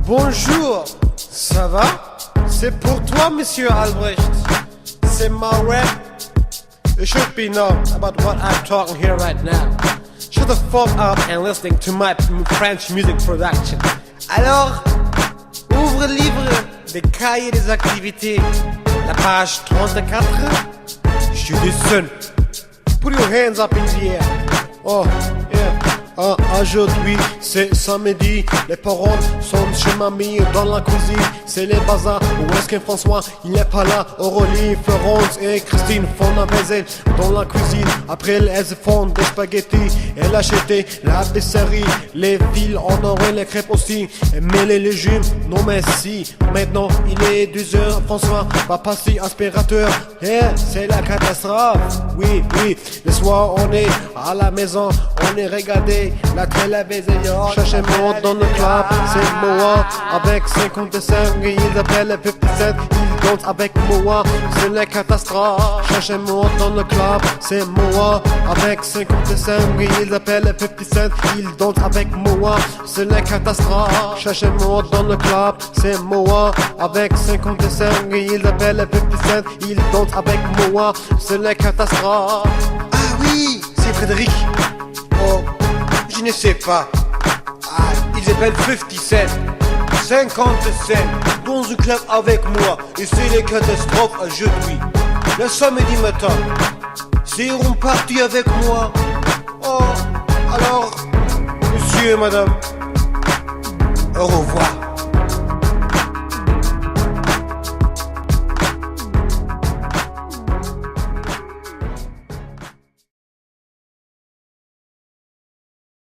Bonjour, ça va? C'est pour toi, Monsieur Albrecht. C'est my rap. You should be know about what I'm talking here right now. Shut the fuck up and listening to my French music production. Alors, ouvre le livre des cahiers des activités. La page 34. Je listen. Put your hands up in the air. Oh, yeah. Aujourd'hui, c'est samedi. Les parents sont chez mamie dans la cuisine. C'est les bazars. Où est-ce que François, il n'est pas là? Aurélie, Florence et Christine font la vaisselle dans la cuisine. Après, elles font des spaghettis. Elle a acheté la vaisselerie. Les villes en auraient les crêpes aussi. Mais les légumes, non merci. Maintenant, il est 2h. François va passer aspirateur. C'est la catastrophe. Oui, oui. Le soir, on est à la maison. On est regardé la télévision. Cherchez-moi dans le club. C'est moi avec 55. Ils appellent 57. Ils dansent avec moi. C'est la catastrophe. Cherchez-moi dans le club. C'est moi avec 55. Ils appellent 57. Ils dansent avec moi. C'est la catastrophe. Cherchez-moi dans le club. C'est moi avec 55. Ils appellent 57. Ils dansent avec moi. C'est la catastrophe. Ah oui, c'est Frédéric. Oh, je ne sais pas. Ah, ils appellent 57. 57 dans un club avec moi. Et c'est les catastrophes aujourd'hui. Le samedi matin, c'est on parti avec moi. Oh, alors, monsieur et madame, au revoir.